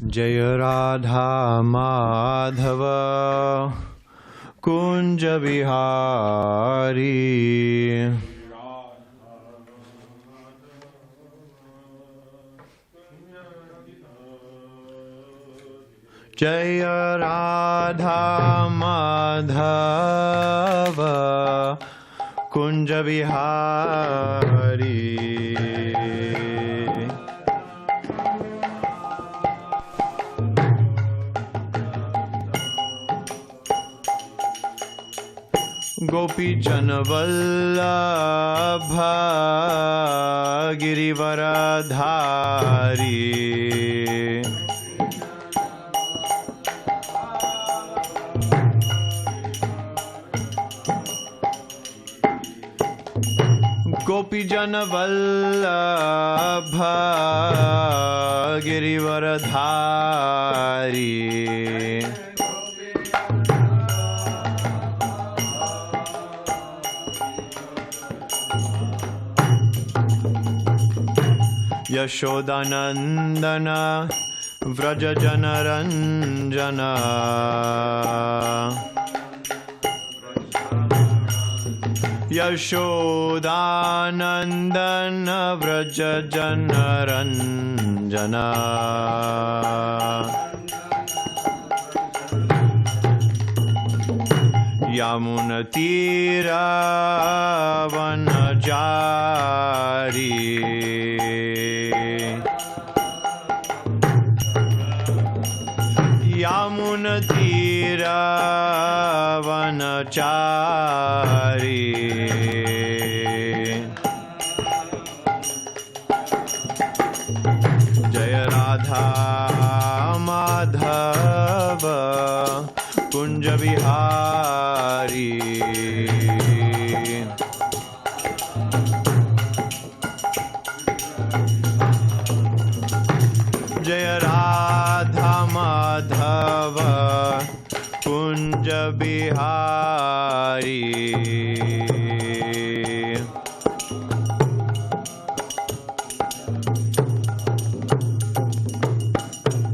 Jaya Radha Madhava Kunja Vihari Jaya Radha Madhava Kunja Vihari Gopi Janavallabha Girivaradhari Gopi Janavallabha Girivaradhari Yashodanandana Vraja Janaranjana Yashodanandana Vraja Janaranjana Yamunatira Vanajari Yamunatira Vanachari Jaya Radha Madhava Kunja Vihari Jaya Radha Madhava Kunja Vihari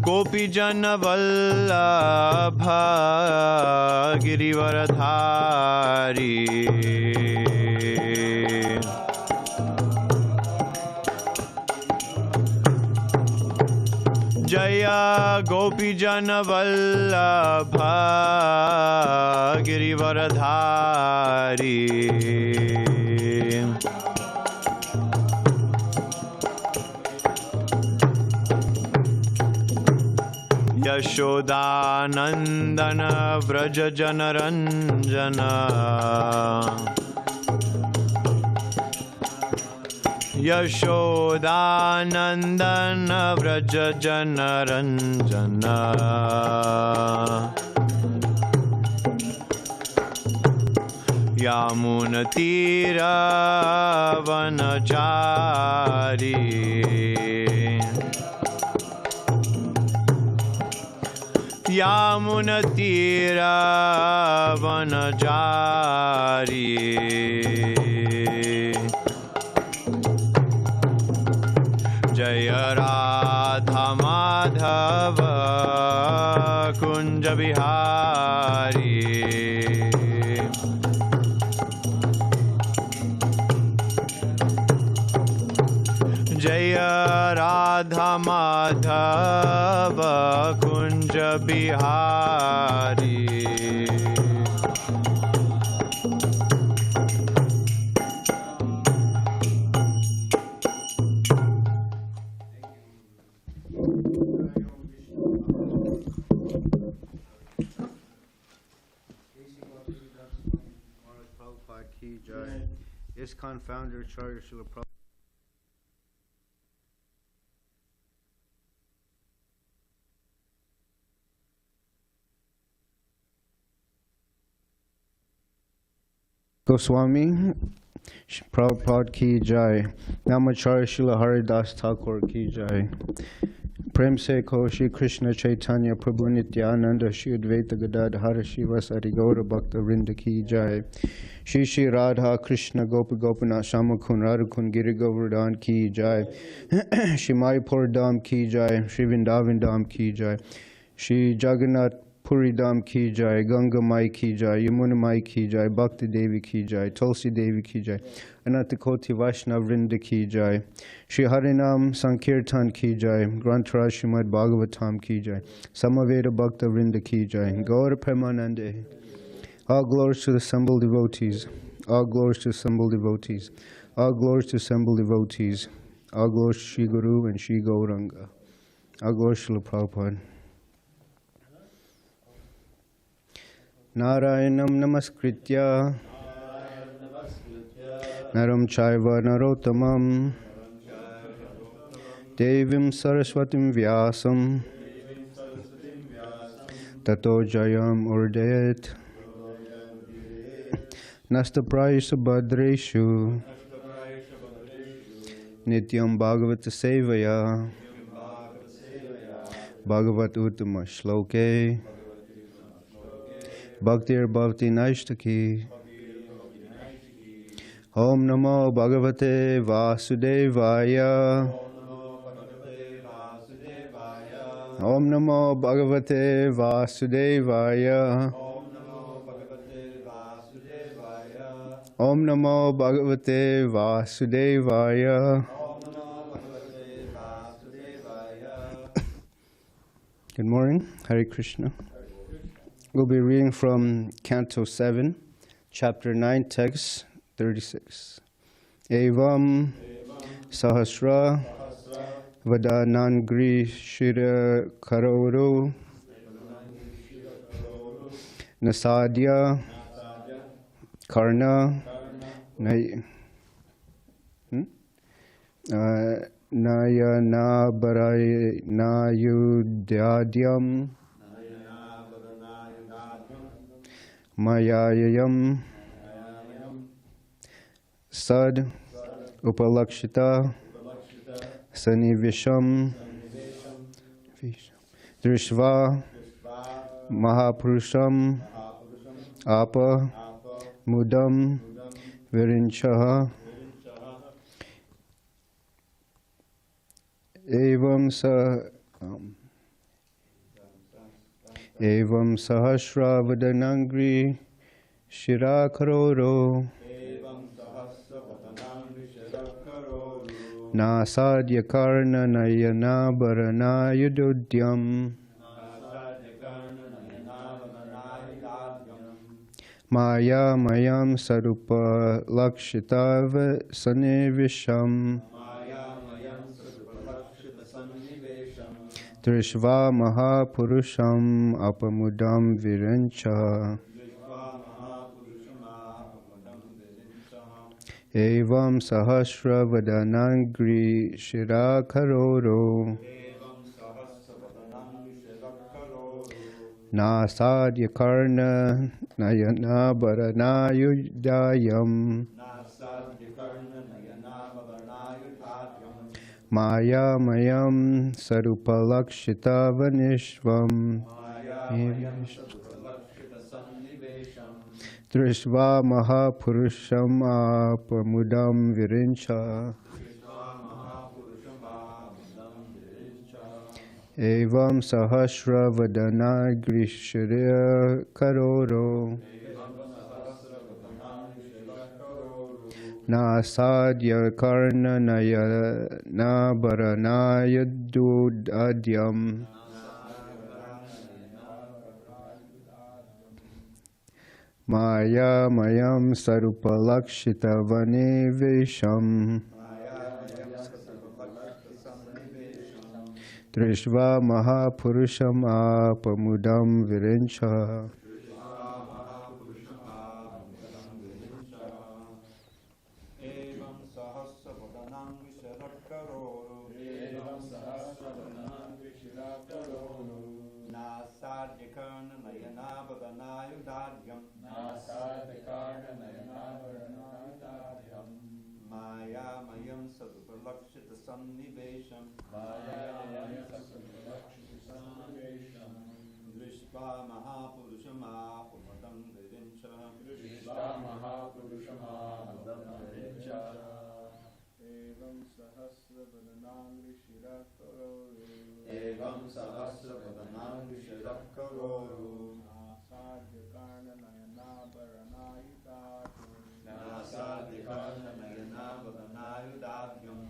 Gopi Janavallabha Girivaradhari Jaya Gopi Janavallabha Girivaradhari Yashodanandana Vraja Janaranjana Yashodanandana Vraja Janaranjana Yamunatira Vanachari Yamunatira Vanachari Jaya Radha Madhava Kunja Vihari Jaya Radha Madhava Kunja Vihari ISKCON founder Acharya Srila Prabhupada. Goswami, Prabhupada ki jai. Namacharya Srila Haridas Thakur ki jai. Prem se ko Shri Krishna Chaitanya Prabhu Nityananda Shri Advaita Gadadhara Shivasari Gaura Bhakta Vrinda ki jai. Shri Shri Radha Krishna Gopa Gopinath Shamakun Radhakun Giri Govardhan ki jai. Shri Mayapur Dham ki jai. Shri Vrindavan Dham ki jai. Shri Jagannath Puri Dham ki jai. Ganga Mai ki jai. Yamuna Mai ki jai. Bhakti Devi ki jai. Tulsi Devi ki jai. Anatakoti Vaishnav Vrinda ki jai. Shri Harinam Sankirtan ki jai. Granthara Srimad Bhagavatam ki jai. Samaveda Bhakta Vrinda ki jai. Gaura Premanande. All glories to the assembled devotees. All glories to assembled devotees. All glories to assembled devotees. All glories to Shri Guru and Shri Gauranga. All glories to Srila Prabhupada. Narayanam Namaskritya Naram Chaiva Narottamam Devim Saraswatim Vyasam Tato Jayam Urdayat Nastaprayasha Bhadreshu Nityam Bhagavata Sevaya Bhagavat Uttama Shloke Bhaktir Bhavati Naishtaki Om Namo Bhagavate Vasudevaya Om Namo Bhagavate Vasudevaya Om Namo Bhagavate Vasudevaya. Good morning, Hare Krishna. We'll be reading from Canto 7, Chapter 9, Text 36. Evam Sahasra Vadanangri Shira Karoro Nasadya Kṛṣṇa Nayana Barai Nayudyadyam Mayayam Sad Upalakshita Sanivisham Drishva mahā-puruṣam Apa Mudam Virinchaha Evam Sahasra Vadanangri Shira Karoro Nasadya Karna Nayana Bharana Yududyam Maya Mayam Sarupa Lakshitava Sanivisham Drishva mahā-puruṣam apamudam virincha Evam sahasra vadanangri shira karoro Nasadya karna nayana bharana yudayam Maya mayam sarupalakshita vanishvam Drishva mahā-puruṣam apamudam virincha Evam sahasra vadana grishriya karoro Nasadya karna nayana bharana yududyam Maya mayam sarupalakshita vanivisham Drishva mahā-puruṣam apamudam virincha Maya mayam sadupalakshita sannivesham mayaya sakalaksha sannivesham drishva mahā-puruṣam apumadam virincha drishva mahā-puruṣam apumadam virincha evam sahasra vadanangri shirakaroru evam sahasra vadanangri shirakaroru nasadya karna nayana varanayudadhyam nasadya karna nayana varanayudadhyam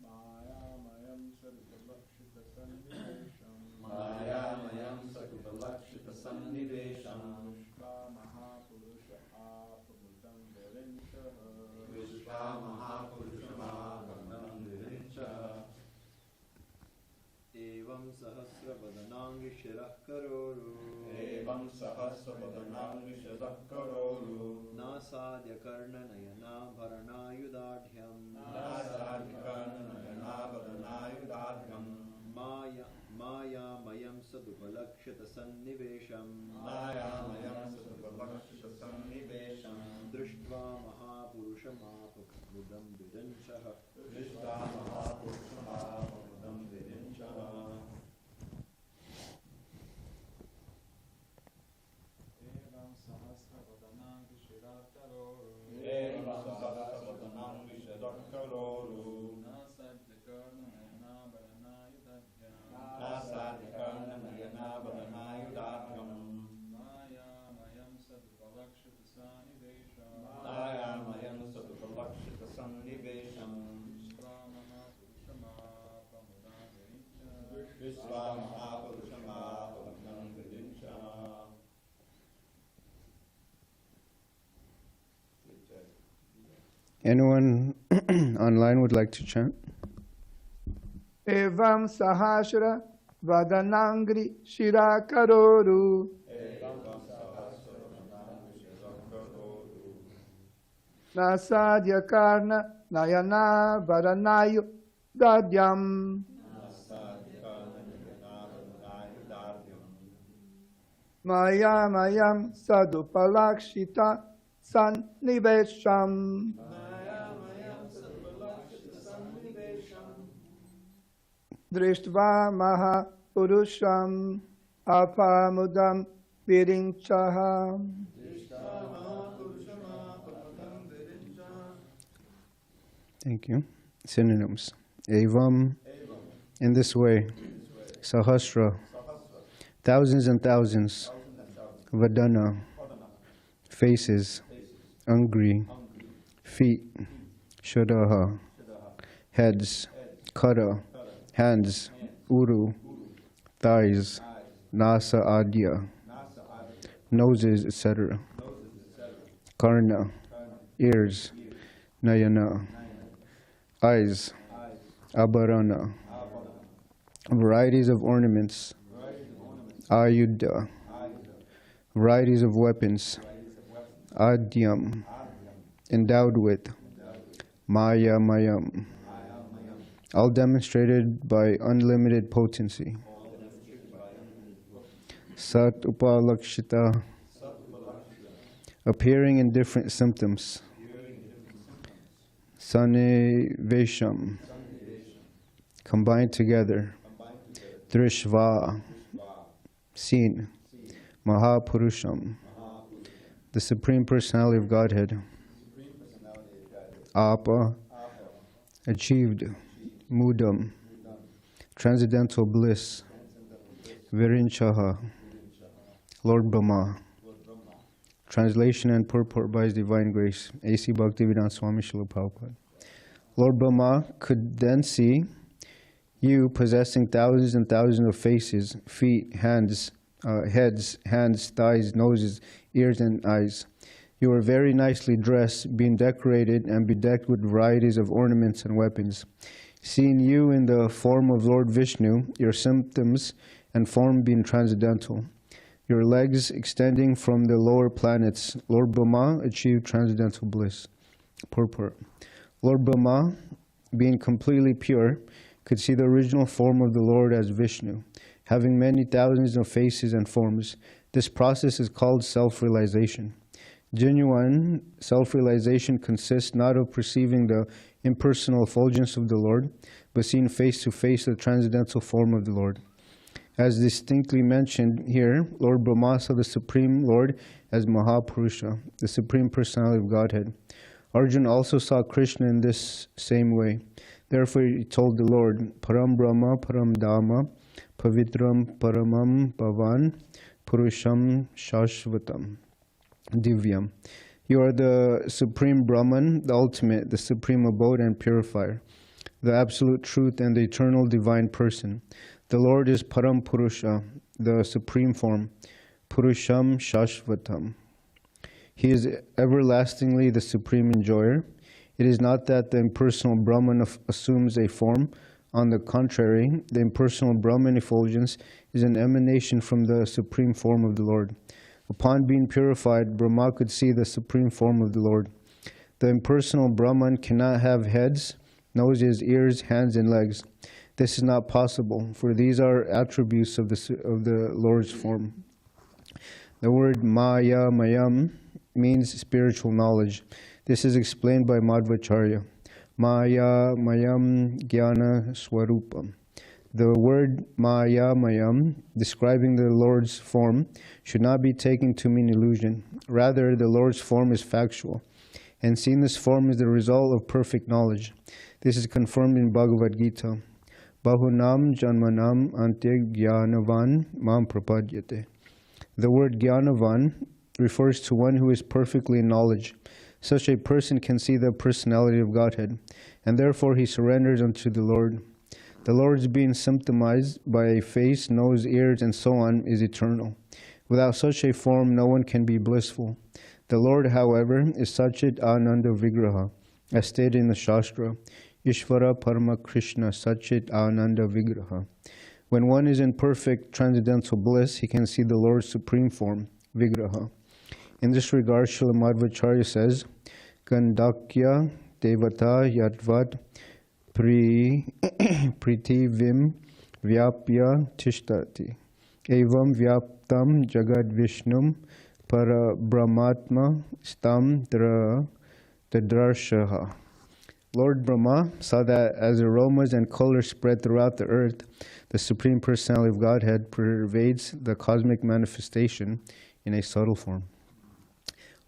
mayamayam sarupalakshita sannivesham mayamayam sarupalakshita sannivesham vishva mahā-puruṣa apamudam virincha vishva mahā-puruṣa apamudam virincha evam sahasra vadanangri shirah karoru evam sahasra vadanangri shirah karoru nasadya karna nayana varanayudadhyam nasadya karna nayana varanayudadhyam mayamayam sadupalakshita sannivesham mayamayam sadupalakshita sannivesham drishva mahā-puruṣam apamudam virincha drishva mahā-puruṣam apamudam virincha. Evam sahasra vadanangri shirah karoru evam sahasra vadanangri shirah karoru nasadya karna nayana varanayudadhyam nasadya karna nayana varanayudadhyam mayamayam sadupalakshita sannivesham mayamayam sadupalakshita sannivesham vishva mahā-puruṣam apamudam virincha vishva mahā-puruṣam apamudam virincha. Anyone online would like to chant? Evam sahasra vadanangri shirakaroru nasadya karna nayana varanayu dadyam mayamayam sadupalakshita sannivesham drishtva mahā-puruṣam apamudam virincha. Thank you. Synonyms. Evam, in this way. Sahasra, thousands and thousands. Vadana, faces. Angri, feet. Shadaha, heads. Kara, hands. Uru, thighs. Nasa adya, noses, etc. Karna, ears. Nayana, eyes. Abharana, varieties of ornaments. Ayudha, varieties of weapons. Adyam, endowed with. Mayamayam, all demonstrated by unlimited potency. Sat upalakshita, appearing in different symptoms. Sannivesham, combined together. Drishva, seen. Mahā-puruṣam, the Supreme Personality of Godhead. Apa, achieved. Mudam, transcendental bliss. Virinchaha, Lord Brahmā. Translation and purport by His Divine Grace, A.C. Bhaktivedanta Swami Srila Prabhupada. Lord Brahmā could then see you possessing thousands and thousands of faces, feet, hands, heads, hands, thighs, noses, ears, and eyes. You were very nicely dressed, being decorated and bedecked with varieties of ornaments and weapons. Seeing you in the form of Lord Vishnu, your symptoms and form being transcendental, your legs extending from the lower planets, Lord Brahmā achieved transcendental bliss. Purport. Lord Brahmā, being completely pure, could see the original form of the Lord as Vishnu, having many thousands of faces and forms. This process is called self-realization. Genuine self-realization consists not of perceiving the impersonal effulgence of the Lord, but seeing face to face the transcendental form of the Lord. As distinctly mentioned here, Lord Brahmā saw the Supreme Lord as mahā-puruṣa, the Supreme Personality of Godhead. Arjuna also saw Krishna in this same way. Therefore he told the Lord, Param Brahma, Param Dhamma, Pavitram Paramam Bhavan, Purusham Shashvatam, Divyam. You are the Supreme Brahman, the ultimate, the supreme abode and purifier, the absolute truth and the eternal divine person. The Lord is Param Purusha, the supreme form, Purusham Shashvatam. He is everlastingly the supreme enjoyer. It is not that the impersonal Brahman assumes a form. On the contrary, the impersonal Brahman effulgence is an emanation from the supreme form of the Lord. Upon being purified, Brahma could see the supreme form of the Lord. The impersonal Brahman cannot have heads, noses, ears, hands, and legs. This is not possible, for these are attributes of the Lord's form. The word mahā-mayam means spiritual knowledge. This is explained by Madhvacharya. Mahā-mayam jnana swarupam. The word mahā-mayam, describing the Lord's form, should not be taken to mean illusion. Rather, the Lord's form is factual, and seeing this form is the result of perfect knowledge. This is confirmed in Bhagavad Gita. Bahunam janmanam ante jnanavan mam prapadyate. The word jnanavan refers to one who is perfectly in knowledge. Such a person can see the personality of Godhead, and therefore he surrenders unto the Lord. The Lord's being symptomized by a face, nose, ears, and so on is eternal. Without such a form, no one can be blissful. The Lord, however, is Satchit Ananda Vigraha, as stated in the Shastra, Ishvara Parama Krishna Satchit Ananda Vigraha. When one is in perfect transcendental bliss, he can see the Lord's supreme form, Vigraha. In this regard, Srila Madhvacharya says, Gandakya Devata Yadvat Pritivim Vyapya Tishtati Evam Vyaptam Jagad Vishnum Para Brahmatma Stam Dadrashaha. Lord Brahma saw that as aromas and colors spread throughout the earth, the Supreme Personality of Godhead pervades the cosmic manifestation in a subtle form.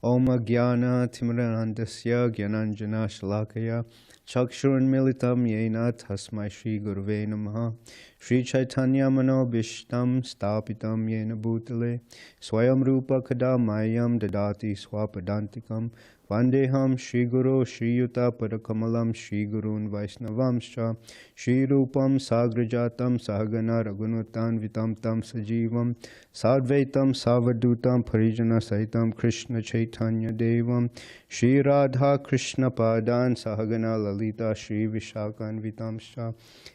Om Jnana Timranandasya Jnananjana Shalakaya Chakshurun Militam Yena Tasmai Shri Gurave Namaha Shri Chaitanya Mano Bhishtam Stapitam Yena Bhutale Swayam Rupa Kadamayam Dadati Swapadantikam Vandeham Shri Guru Shri Yuta Parakamalam Shri Gurun Vaisnavamscha Shri Rupam Sagrajatam Sahagana Ragunutan Vitam Tam Sajivam Sadvaitam Savadutam Parijana Saitam Krishna Chaitanya Devam Shri Radha Krishna Padan Sahagana Lalita Shri Vishakan Vitamscha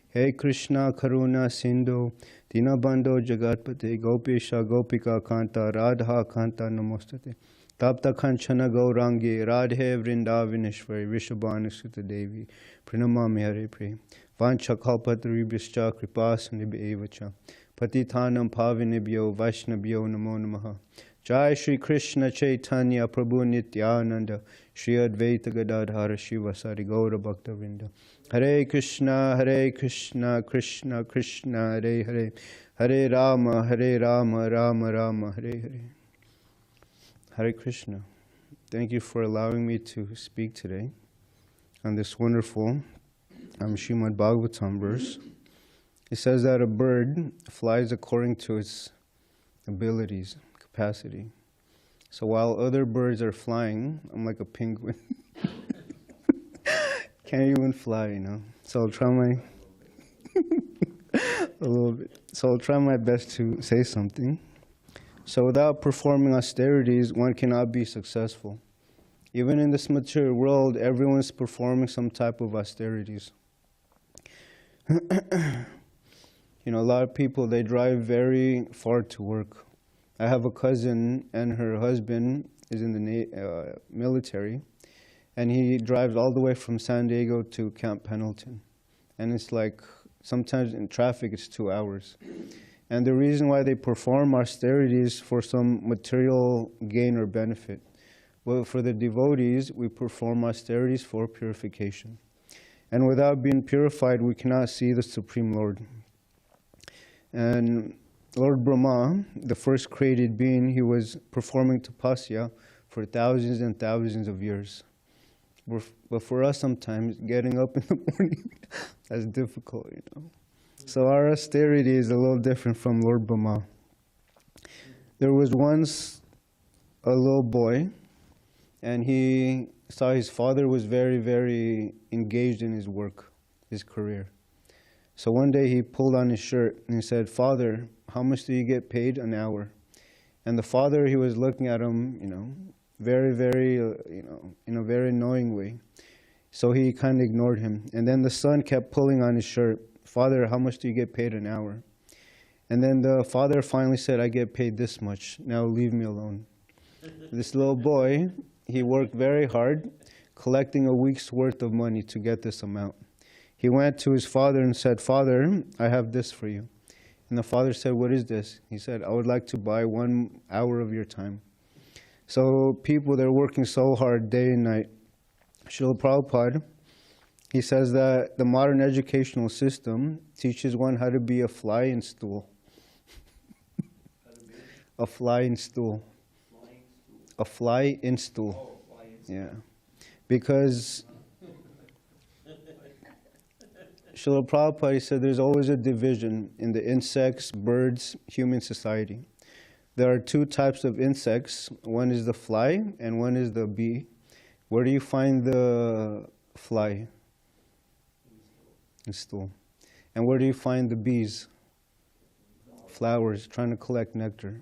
Hey Krishna Karuna Sindhu Dinabandho Jagatpate Gopesha Gopika Kanta Radha Kanta Namostate Tapta Kanchana Gaurangi Radhe Vrindavaneshwari Vishabhanusutta Devi Pranamami Hare Pre Vancha Kalpataribhishcha Kripasanibhya Evacha Patithanam Pavinibhyo Vaishnabhyo Namo Namaha Jai Shri Krishna Chaitanya Prabhu Nityananda Shri Advaita Gadadhara Shivasari Gaura Bhaktavinda Hare Krishna Krishna Krishna Hare Hare Hare Rama Rama Rama Hare Hare. Hare Krishna. Thank you for allowing me to speak today on this wonderful Srimad Bhagavatam verse. It says that a bird flies according to its abilities, capacity. So while other birds are flying, I'm like a penguin. Can't even fly, you know. So I'll try my a little bit. So I'll try my best to say something. So without performing austerities, one cannot be successful. Even in this material world, everyone's performing some type of austerities. You know, a lot of people, they drive very far to work. I have a cousin, and her husband is in the military, and he drives all the way from San Diego to Camp Pendleton. And it's like, sometimes in traffic, it's 2 hours. And the reason why they perform austerities for some material gain or benefit. Well, for the devotees, we perform austerities for purification. And without being purified, we cannot see the Supreme Lord. And Lord Brahmā, the first created being, he was performing tapasya for thousands and thousands of years. But for us, sometimes getting up in the morning, that's difficult, you know. So our austerity is a little different from Lord Brahmā. There was once a little boy, and he saw his father was very, very engaged in his work, his career. So one day he pulled on his shirt and he said, "Father, how much do you get paid an hour?" And the father, he was looking at him, you know, very, very, in a very annoying way. So he kind of ignored him. And then the son kept pulling on his shirt, "Father, how much do you get paid an hour?" And then the father finally said, "I get paid this much. Now leave me alone." This little boy, he worked very hard, collecting a week's worth of money to get this amount. He went to his father and said, "Father, I have this for you." And the father said, "What is this?" He said, "I would like to buy 1 hour of your time." So people, they're working so hard day and night. Srila Prabhupada, he says that the modern educational system teaches one how to be a fly in stool. A fly in stool. A fly in stool. Yeah. Because Srila Prabhupada, he said there's always a division in the insects, birds, human society. There are 2 types of insects. One is the fly and one is the bee. Where do you find the fly? In stool. And where do you find the bees? Flowers, trying to collect nectar.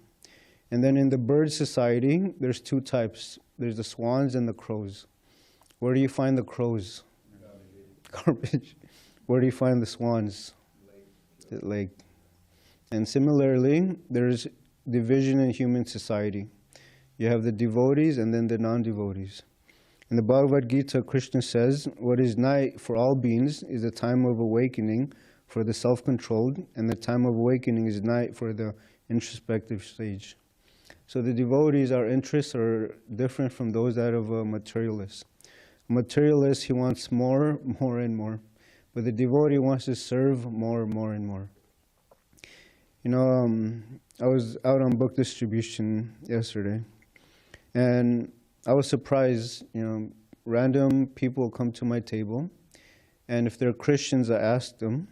And then in the bird society, there's 2 types. There's the swans and the crows. Where do you find the crows? Garbage. Where do you find the swans? The lake. And similarly, there's division in human society. You have the devotees and then the non-devotees. In the Bhagavad Gita, Krishna says, what is night for all beings is the time of awakening for the self-controlled, and the time of awakening is night for the introspective stage. So the devotees, our interests are different from those that of a materialist. A materialist, he wants more, more and more. But the devotee wants to serve more, more and more. You know, I was out on book distribution yesterday, and I was surprised, you know, random people come to my table, and if they're Christians, I ask them,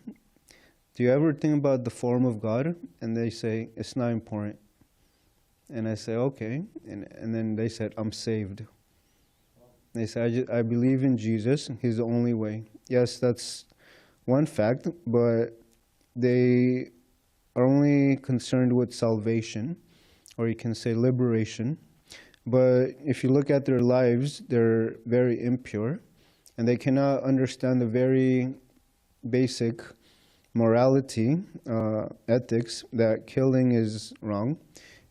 "Do you ever think about the form of God?" And they say, "It's not important." And I say, "Okay." And then they said, "I'm saved." They say, I believe in Jesus, He's the only way." Yes, that's one fact, but they are only concerned with salvation, or you can say liberation. But if you look at their lives, they're very impure, and they cannot understand the very basic morality, ethics, that killing is wrong,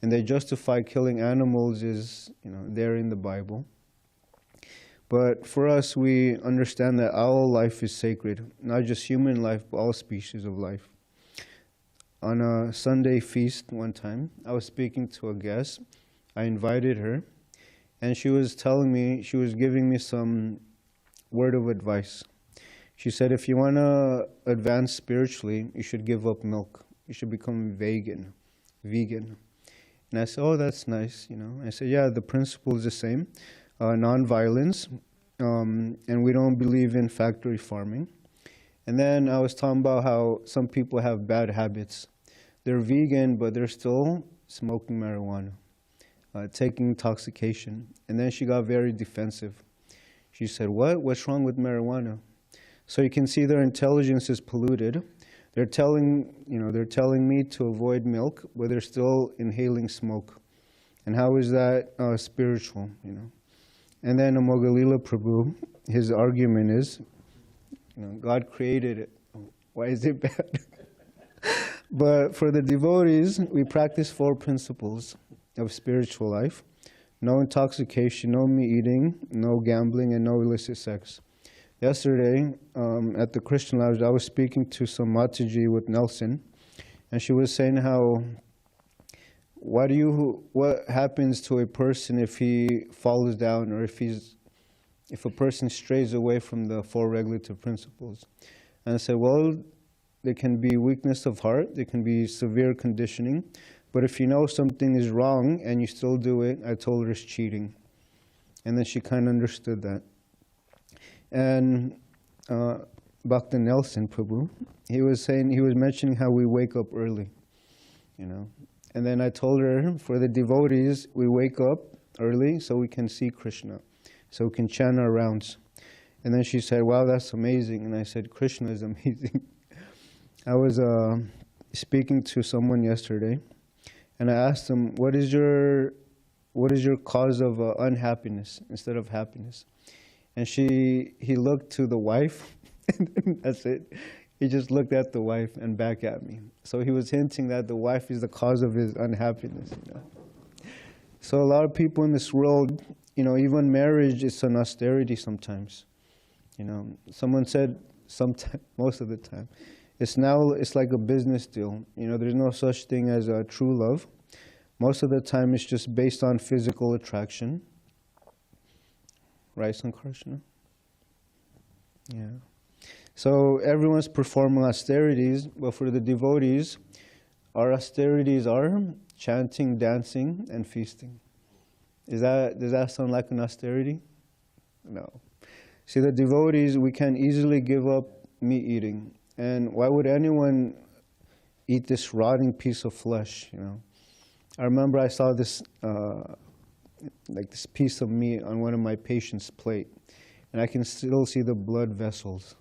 and they justify killing animals is, you know, there in the Bible. But for us, we understand that all life is sacred, not just human life, but all species of life. On a Sunday feast one time, I was speaking to a guest. I invited her, and she was telling me, she was giving me some word of advice. She said, if you want to advance spiritually, you should give up milk. You should become vegan. And I said, "Oh, that's nice, you know." I said, "Yeah, the principle is the same. Non-violence, and we don't believe in factory farming." And then I was talking about how some people have bad habits. They're vegan, but they're still smoking marijuana, taking intoxication. And then she got very defensive. She said, "What? What's wrong with marijuana?" So you can see their intelligence is polluted. They're telling me to avoid milk, but they're still inhaling smoke. And how is that spiritual, you know? And then Mogalila Prabhu, his argument is, you know, God created it. Why is it bad? But for the devotees, we practice 4 principles of spiritual life. No intoxication, no meat eating, no gambling, and no illicit sex. Yesterday, at the Kṛṣṇa Lounge, I was speaking to some Mataji with Nelson, and she was saying how what happens to a person if he falls down, or if a person strays away from the four regulative principles? And I said, well, there can be weakness of heart, there can be severe conditioning, but if you know something is wrong and you still do it, I told her it's cheating. And then she kind of understood that. And Bhakti Nelson Prabhu, he was mentioning how we wake up early, you know. And then I told her, for the devotees, we wake up early so we can see Krishna, so we can chant our rounds. And then she said, wow, that's amazing. And I said, Krishna is amazing. I was speaking to someone yesterday, and I asked him, what is your cause of unhappiness instead of happiness? And he looked to the wife, and that's it. He just looked at the wife and back at me. So he was hinting that the wife is the cause of his unhappiness. You know? So a lot of people in this world, you know, even marriage is an austerity sometimes. You know, someone said sometimes, most of the time, it's like a business deal. You know, there's no such thing as a true love. Most of the time it's just based on physical attraction. Right, Sankarsana? Yeah. So everyone's performing austerities, but for the devotees, our austerities are chanting, dancing, and feasting. Does that sound like an austerity? No. See, the devotees, we can easily give up meat eating. And why would anyone eat this rotting piece of flesh, you know? I remember I saw this, like this piece of meat on one of my patients' plate, and I can still see the blood vessels.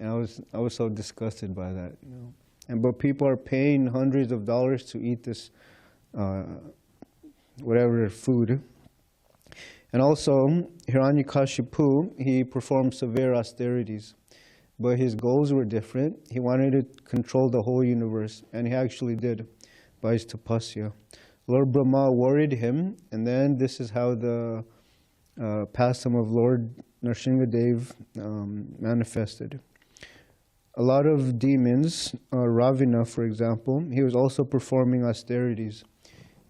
And I was so disgusted by that, you know. But people are paying hundreds of dollars to eat this, whatever food. And also, Hiranyakashipu, he performed severe austerities, but his goals were different. He wanted to control the whole universe, and he actually did by his tapasya. Lord Brahmā worried him, and then this is how the pastime of Lord Nrsimhadev manifested. A lot of demons, Ravana for example, he was also performing austerities.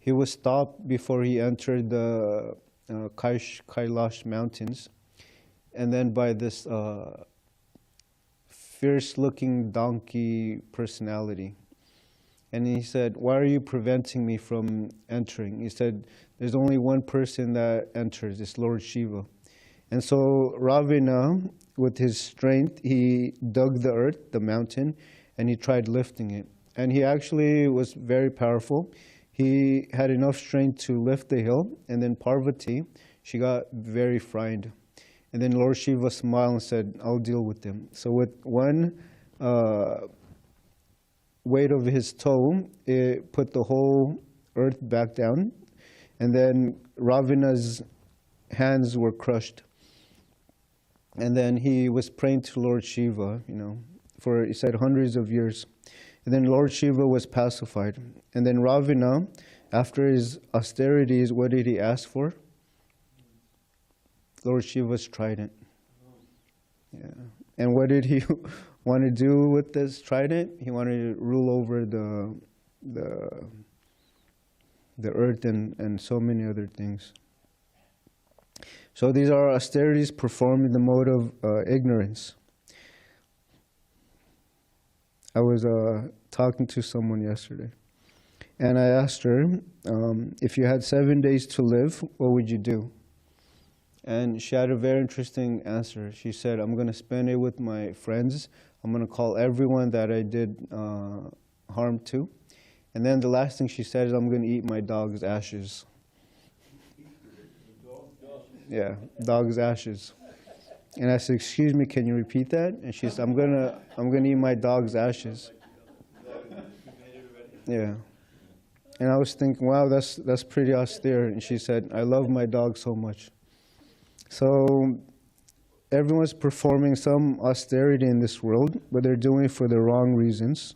He was stopped before he entered the Kailash mountains, and then by this fierce-looking donkey personality. And he said, why are you preventing me from entering? He said, there's only one person that enters, it's Lord Shiva. And so Ravana, with his strength, he dug the earth, the mountain, and he tried lifting it. And he actually was very powerful. He had enough strength to lift the hill, and then Parvati, she got very frightened. And then Lord Shiva smiled and said, I'll deal with him. So with one weight of his toe, it put the whole earth back down, and then Ravana's hands were crushed. And then he was praying to Lord Shiva, you know, for, he said, hundreds of years. And then Lord Shiva was pacified. And then Ravana, after his austerities, what did he ask for? Lord Shiva's trident. Yeah. And what did he want to do with this trident? He wanted to rule over the earth and so many other things. So these are austerities performed in the mode of ignorance. I was talking to someone yesterday, and I asked her, if you had 7 days to live, what would you do? And she had a very interesting answer. She said, I'm going to spend it with my friends. I'm going to call everyone that I did harm to. And then the last thing she said is, I'm going to eat my dog's ashes. Yeah, dog's ashes. And I said, excuse me, can you repeat that? And she said, I'm gonna eat my dog's ashes. Yeah. And I was thinking, wow, that's pretty austere. And she said, I love my dog so much. So everyone's performing some austerity in this world, but they're doing it for the wrong reasons.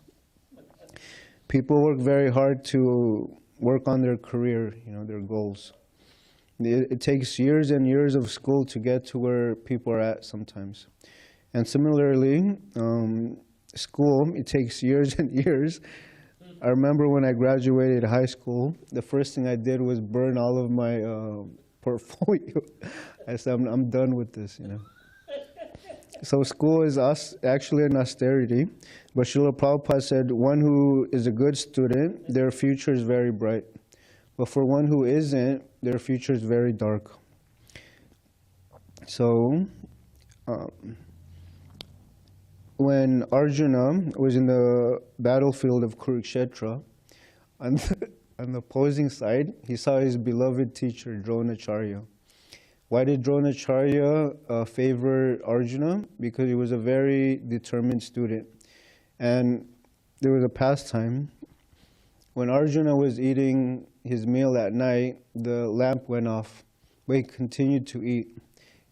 People work very hard to work on their career, you know, their goals. It takes years and years of school to get to where people are at sometimes. And similarly, school, it takes years and years I remember when I graduated high school, the first thing I did was burn all of my portfolio. I said, I'm done with this, you know. So school is actually an austerity, but Srila Prabhupada said, one who is a good student, their future is very bright. But for one who isn't, their future is very dark. So, when Arjuna was in the battlefield of Kurukshetra, on the opposing side, he saw his beloved teacher, Dronacharya. Why did Dronacharya favor Arjuna? Because he was a very determined student. And there was a pastime. When Arjuna was eating his meal at night, the lamp went off, but he continued to eat.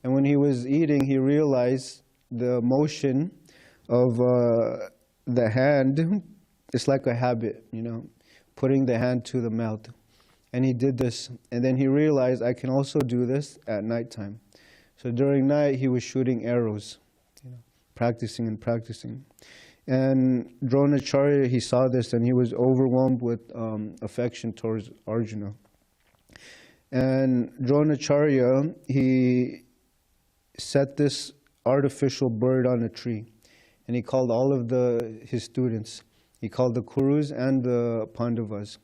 And when he was eating, he realized the motion of the hand is like a habit, you know, putting the hand to the mouth. And he did this, and then he realized, I can also do this at nighttime. So during night, he was shooting arrows, you know, practicing and practicing. And Dronacharya, he saw this, and he was overwhelmed with affection towards Arjuna. And Dronacharya, he set this artificial bird on a tree, and he called all of his students. He called the Kurus and the Pandavas.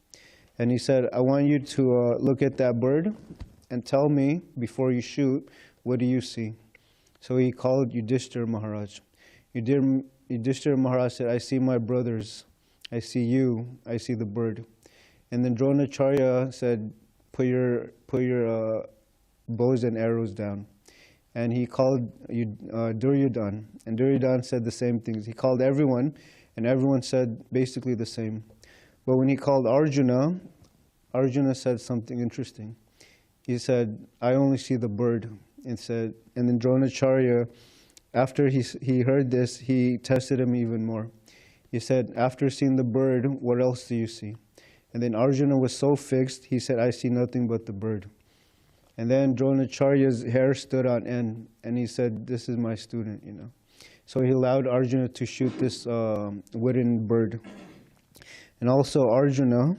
And he said, I want you to look at that bird and tell me, before you shoot, what do you see? So he called Yudhishthira Maharaj. Yudhishthira Maharaj said, I see my brothers, I see you, I see the bird. And then Dronacharya said, put your bows and arrows down. And he called Duryodhana, and Duryodhana said the same things. He called everyone, and everyone said basically the same. But when he called Arjuna, Arjuna said something interesting. He said, I only see the bird. And then Dronacharya, after he heard this, he tested him even more. He said, after seeing the bird, what else do you see? And then Arjuna was so fixed, he said, I see nothing but the bird. And then Dronacharya's hair stood on end, and he said, this is my student, you know. So he allowed Arjuna to shoot this wooden bird. And also Arjuna,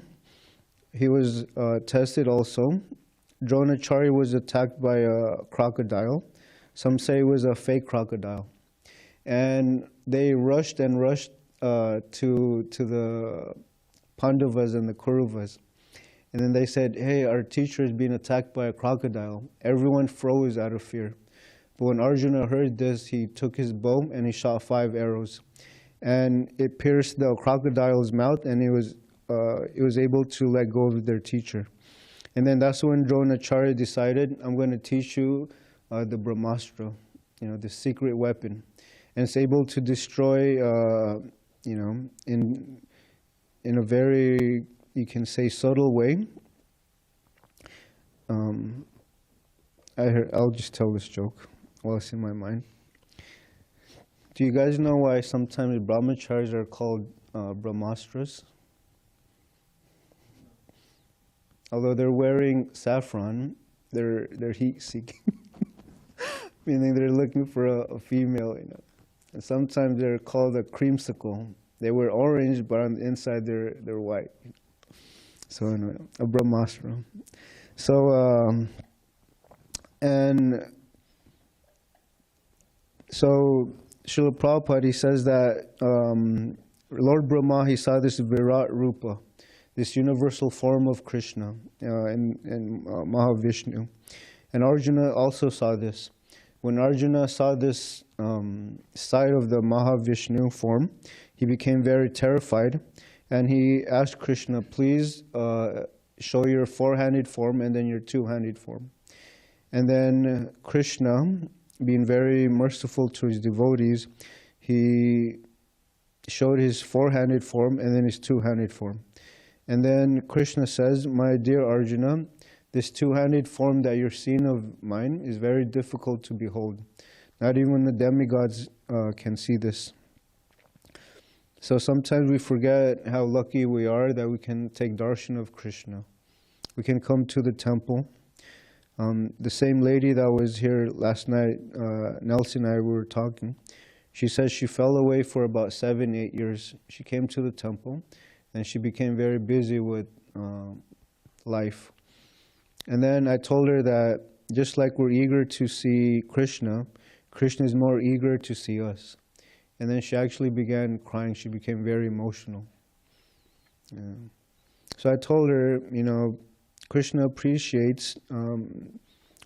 he was tested also. Dronacharya was attacked by a crocodile. Some say it was a fake crocodile. And they rushed to the Pandavas and the Kauravas. And then they said, hey, our teacher is being attacked by a crocodile. Everyone froze out of fear. But when Arjuna heard this, he took his bow and he shot 5 arrows. And it pierced the crocodile's mouth, and it was able to let go of their teacher. And then that's when Dronacharya decided, I'm going to teach you the Brahmastra, you know, the secret weapon. And it's able to destroy, you know, in a very, you can say, subtle way. I'll just tell this joke while it's in my mind. Do you guys know why sometimes brahmacharis are called brahmastras? Although they're wearing saffron, they're heat-seeking, meaning they're looking for a female, you know. And sometimes they're called a creamsicle. They wear orange, but on the inside they're white. So anyway, a brahmastra. So so Srila Prabhupada, he says that Lord Brahma, he saw this Virat Rupa, this universal form of Krishna in Mahavishnu. And Arjuna also saw this. When Arjuna saw this side of the Mahavishnu form, he became very terrified. And he asked Krishna, please show your 4-handed form and then your 2-handed form. And then Krishna, being very merciful to his devotees, he showed his 4-handed form and then his 2-handed form. And then Krishna says, my dear Arjuna, this 2-handed form that you're seeing of mine is very difficult to behold. Not even the demigods can see this. So sometimes we forget how lucky we are that we can take darshan of Krishna. We can come to the temple. The same lady that was here last night, Nelson and I were talking, she says she fell away for about 7-8 years. She came to the temple, and she became very busy with life. And then I told her that just like we're eager to see Krishna, Krishna is more eager to see us. And then she actually began crying. She became very emotional. Yeah. So I told her, you know, Krishna appreciates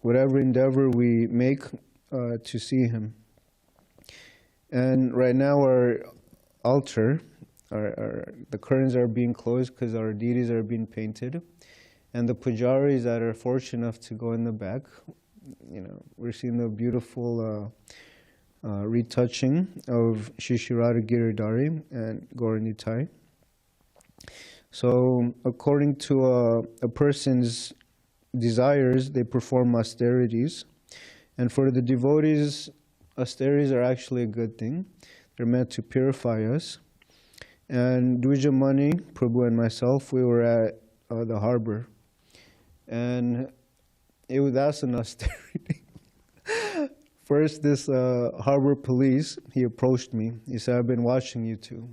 whatever endeavor we make to see him. And right now our altar, the curtains are being closed because our deities are being painted. And the pujaris that are fortunate enough to go in the back, you know, we're seeing the beautiful retouching of Shri Radha Giridhari and Gauranitai. So according to a person's desires, they perform austerities. And for the devotees, austerities are actually a good thing. They're meant to purify us. And Dvijamani, Prabhu and myself, we were at the harbor. And that's an austerity. First, this harbor police, he approached me. He said, I've been watching you two.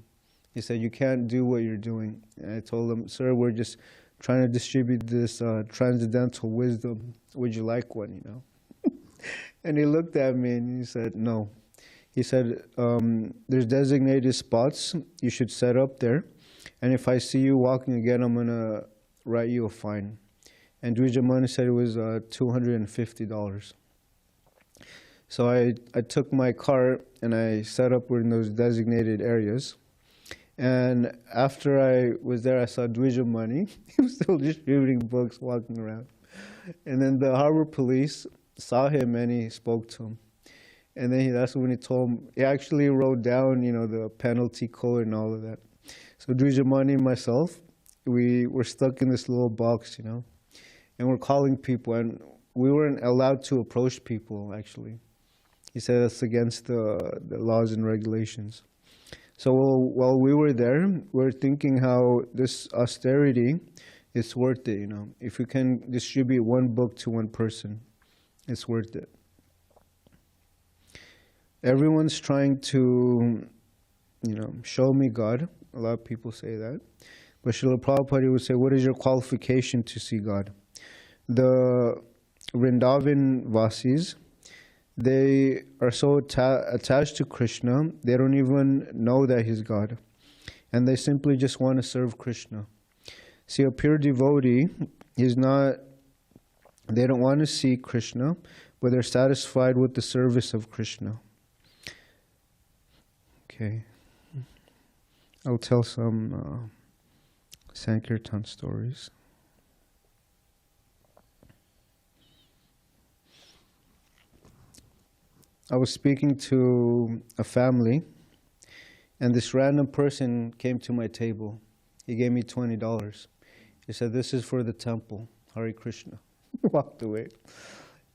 He said, you can't do what you're doing. And I told him, sir, we're just trying to distribute this transcendental wisdom. Would you like one, you know? And he looked at me and he said, no. He said, there's designated spots you should set up there. And if I see you walking again, I'm going to write you a fine. And Dvijamani said it was $250. So I took my car and I set up in those designated areas. And after I was there, I saw Dvijamani. He was still distributing books, walking around. And then the harbor police saw him and he spoke to him. And then that's when he told him, he actually wrote down, you know, the penalty code and all of that. So Dvijamani and myself, we were stuck in this little box, you know, and we're calling people, and we weren't allowed to approach people, actually. He said that's against the laws and regulations. So while we were there, we were thinking how this austerity is worth it, you know. If we can distribute one book to one person, it's worth it. Everyone's trying to, you know, show me God. A lot of people say that. But Srila Prabhupada would say, what is your qualification to see God? The Vrindavan Vasis, they are so attached to Krishna, they don't even know that he's God. And they simply just want to serve Krishna. See, a pure devotee is not, they don't want to see Krishna, but they're satisfied with the service of Krishna. Okay. I'll tell some Sankirtan stories. I was speaking to a family, and this random person came to my table. He gave me $20. He said, this is for the temple, Hare Krishna. Walked away.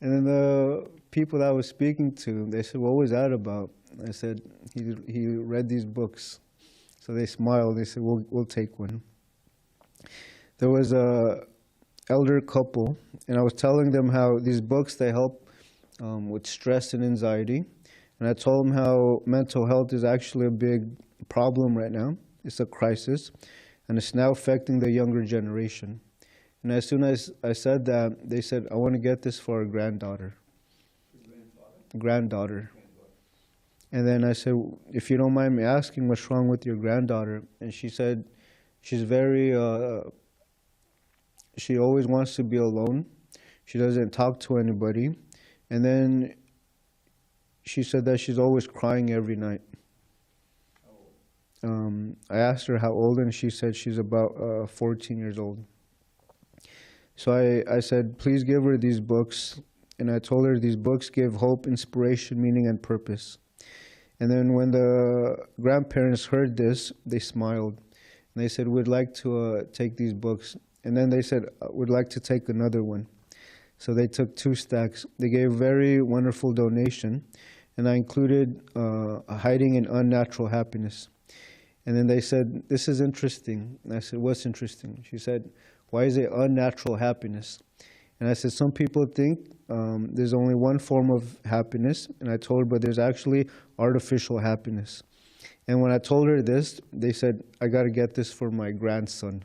And then the people that I was speaking to, they said, what was that about? I said, he read these books. So they smiled. They said, we'll take one. There was a elder couple, and I was telling them how these books, they help with stress and anxiety. And I told them how mental health is actually a big problem right now. It's a crisis, and it's now affecting the younger generation. And as soon as I said that, they said, I want to get this for our granddaughter. Granddaughter. And then I said, if you don't mind me asking, what's wrong with your granddaughter? And she said, she's very, she always wants to be alone. She doesn't talk to anybody. And then she said that she's always crying every night. I asked her how old, and she said she's about 14 years old. So I said, please give her these books. And I told her these books give hope, inspiration, meaning, and purpose. And then when the grandparents heard this, they smiled. And they said, we'd like to take these books. And then they said, we'd like to take another one. So they took 2 stacks. They gave a very wonderful donation. And I included hiding in unnatural happiness. And then they said, this is interesting. And I said, what's interesting? She said, why is it unnatural happiness? And I said, some people think there's only one form of happiness. And I told her, but there's actually artificial happiness. And when I told her this, they said, I got to get this for my grandson.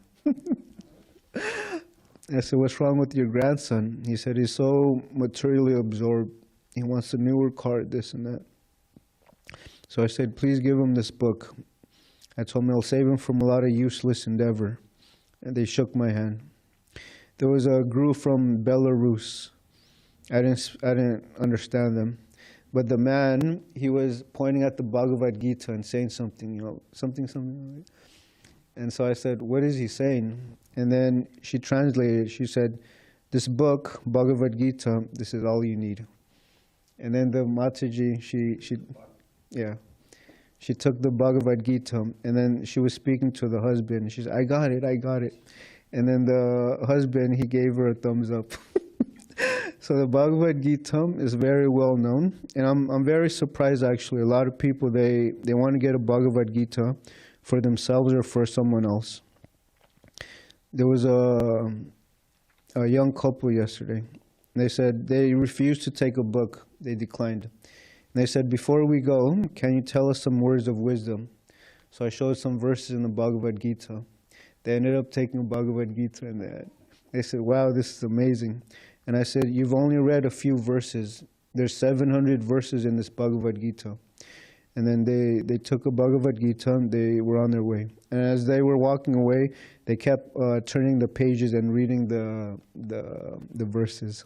I said, what's wrong with your grandson? He said, he's so materially absorbed. He wants a newer car, this and that. So I said, please give him this book. I told him I'll save him from a lot of useless endeavor. And they shook my hand. There was a guru from Belarus. I didn't understand them. But the man, he was pointing at the Bhagavad Gita and saying something, something. And so I said, what is he saying? And then she translated. She said, this book, Bhagavad Gita, this is all you need. And then the Mataji, she took the Bhagavad Gita, and then she was speaking to the husband. She said, I got it. And then the husband, he gave her a thumbs up. So the Bhagavad Gita is very well known. And I'm very surprised, actually. A lot of people, they want to get a Bhagavad Gita for themselves or for someone else. There was a young couple yesterday. They said they refused to take a book. They declined. And they said, before we go, can you tell us some words of wisdom? So I showed some verses in the Bhagavad Gita. They ended up taking a Bhagavad Gita, and they said, wow, this is amazing. And I said, you've only read a few verses. There's 700 verses in this Bhagavad Gita. And then they took a Bhagavad Gita and they were on their way. And as they were walking away, they kept turning the pages and reading the verses.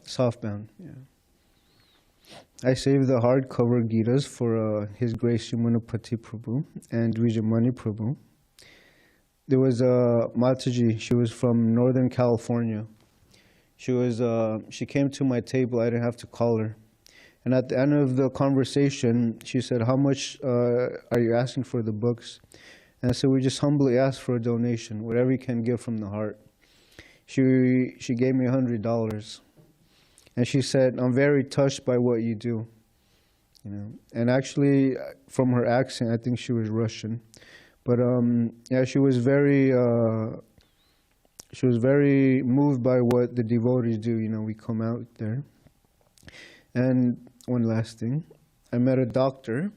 Softbound, yeah. I saved the hardcover Gitas for His Grace Yamunapati Prabhu and Dvijamani Prabhu. There was a Mataji, she was from Northern California. She came to my table, I didn't have to call her. And at the end of the conversation, she said, how much are you asking for the books? And I said, we just humbly ask for a donation, whatever you can give from the heart. She gave me $100. And she said, I'm very touched by what you do. And actually, from her accent, I think she was Russian. But yeah, she was very moved by what the devotees do. We come out there. And one last thing, I met a doctor,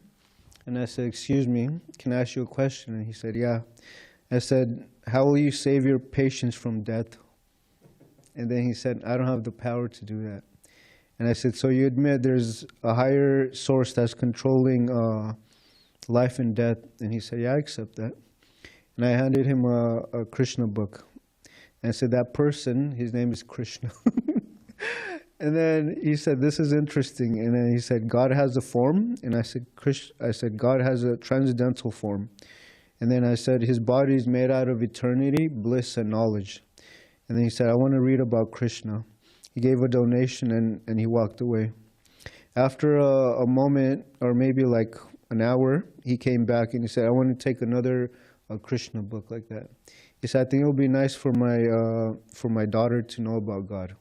and I said, excuse me, can I ask you a question? And he said, yeah. I said, how will you save your patients from death? And then he said, I don't have the power to do that. And I said, so you admit there's a higher source that's controlling life and death? And he said, yeah, I accept that. And I handed him a Kṛṣṇa book. And I said, that person, his name is Krishna. And then he said, this is interesting. And then he said, God has a form. And I said, God has a transcendental form. And then I said, his body is made out of eternity, bliss, and knowledge. And then he said, I want to read about Krishna. He gave a donation and he walked away. After a moment, or maybe like an hour, he came back and he said, I want to take another Kṛṣṇa book like that. He said, I think it would be nice for my daughter to know about God.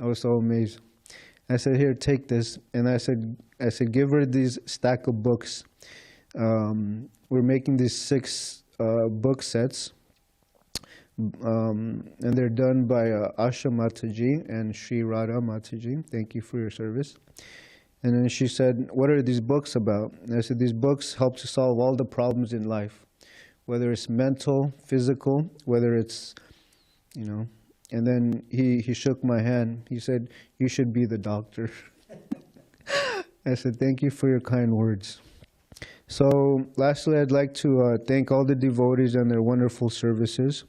I was so amazed. I said, here, take this. And I said, give her these stack of books. We're making these 6 book sets. And they're done by Asha Mataji and Sri Radha Mataji. Thank you for your service. And then she said, what are these books about? And I said, these books help to solve all the problems in life, whether it's mental, physical, whether it's, And then he shook my hand. He said, you should be the doctor. I said, thank you for your kind words. So lastly, I'd like to thank all the devotees and their wonderful services.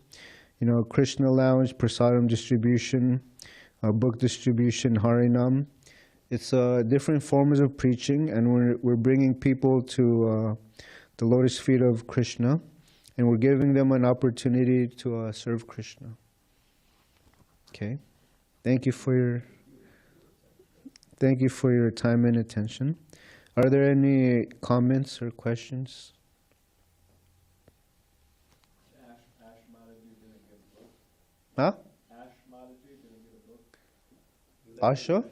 Kṛṣṇa Lounge, Prasadam distribution, book distribution, Harinam. It's different forms of preaching, and we're bringing people to the lotus feet of Krishna, and we're giving them an opportunity to serve Krishna. Okay, thank you for your time and attention. Are there any comments or questions? Huh? Asha?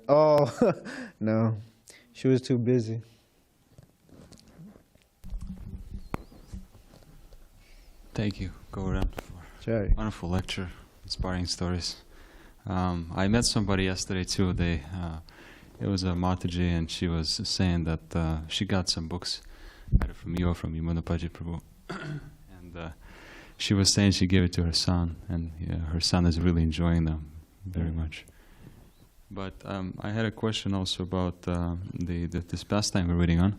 Oh, no. She was too busy. Thank you, Govardhana, for Jai. wonderful lecture, inspiring stories. I met somebody yesterday too. It was a Mataji, and she was saying that she got some books either from you or from Imanapaji Prabhu. And she was saying she gave it to her son, and her son is really enjoying them very much. But I had a question also about this pastime we're reading on.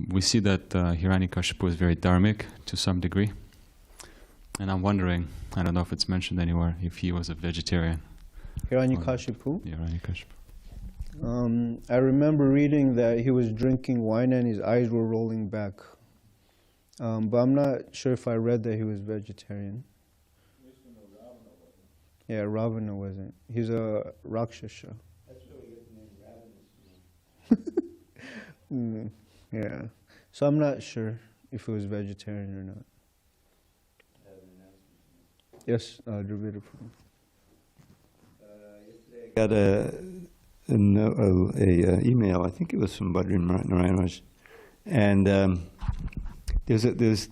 We see that Hiranyakashipu is very dharmic to some degree. And I'm wondering, I don't know if it's mentioned anywhere, if he was a vegetarian. Hiranyakashipu? Yeah, Hiranyakashipu. I remember reading that he was drinking wine and his eyes were rolling back. But I'm not sure if I read that he was vegetarian. Yeah, Ravana wasn't. He's a Rakshasa. That's where we get the name Ravenous. Yeah. So I'm not sure if he was vegetarian or not. Yes, Dravida. Yesterday I got a email. I think it was from Badri Narayanaj, and there's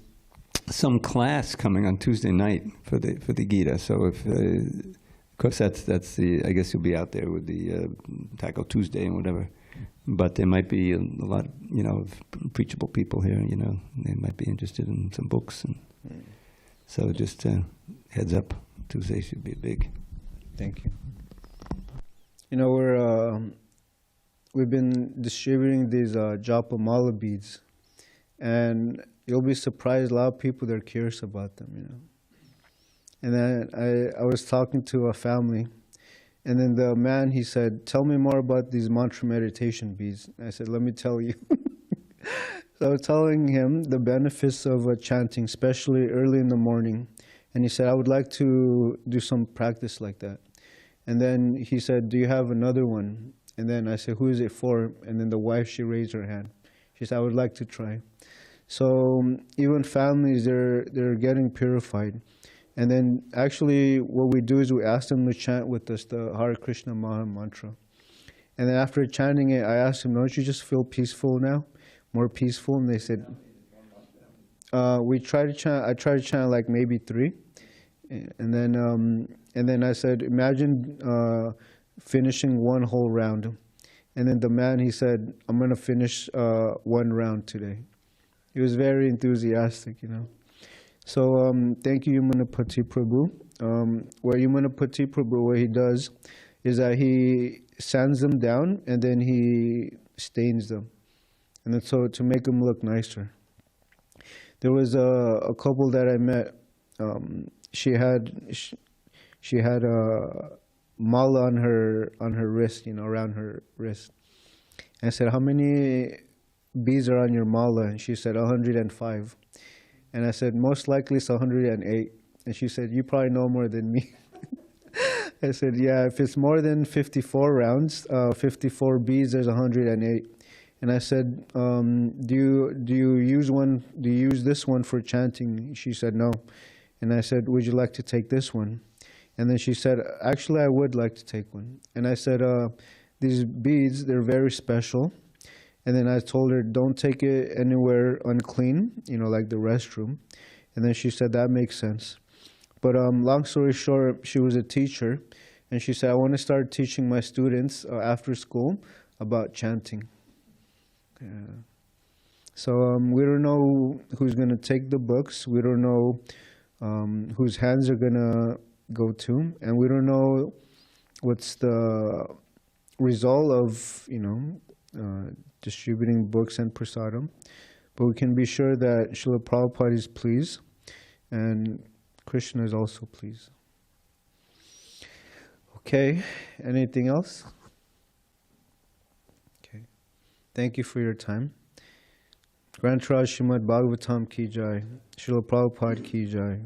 some class coming on Tuesday night for the Gita. So if of course that's the, I guess you'll be out there with the Tackle Tuesday and whatever. But there might be a lot, of preachable people here. They might be interested in some books, and so just heads up. Tuesday should be big. Thank you. We've been distributing these japa mala beads, and you'll be surprised. A lot of people, they're curious about them. And then I was talking to a family, and then the man, he said, "Tell me more about these mantra meditation beads." I said, "Let me tell you." So I was telling him the benefits of chanting, especially early in the morning. And he said, "I would like to do some practice like that." And then he said, "Do you have another one?" And then I said, "Who is it for?" And then the wife, she raised her hand. She said, "I would like to try." So even families, they're getting purified. And then actually what we do is we ask them to chant with us the Hare Krishna Maha mantra. And then after chanting it, I asked them, "Don't you just feel peaceful now? More peaceful?" And they said, I tried to chant like maybe 3. And then I said, "Imagine finishing one whole round." And then the man, he said, "I'm going to finish 1 round today." He was very enthusiastic, So thank you, Yamunapati Prabhu. What Yamunapati Prabhu, what he does is that he sands them down and then he stains them. And then so to make them look nicer. There was a couple that I met. She had a mala on her wrist, around her wrist. And I said, "How many beads are on your mala?" And she said, 105. And I said, "Most likely it's 108. And she said, "You probably know more than me." I said, "Yeah, if it's more than 54 rounds, 54 beads, there's 108. And I said, do you use this one for chanting?" She said, "No." And I said, "Would you like to take this one?" And then she said, "Actually, I would like to take one." And I said, "These beads, they're very special." And then I told her, "Don't take it anywhere unclean, like the restroom." And then she said, "That makes sense." But long story short, she was a teacher, and she said, "I want to start teaching my students after school about chanting." Yeah. So we don't know who's going to take the books. We don't know whose hands are going to go to. And we don't know what's the result of, distributing books and prasadam. But we can be sure that Srila Prabhupada is pleased and Krishna is also pleased. Okay, anything else? Okay, thank you for your time. Granth Raj Srimad Bhagavatam ki jai, Srila Prabhupada ki jai.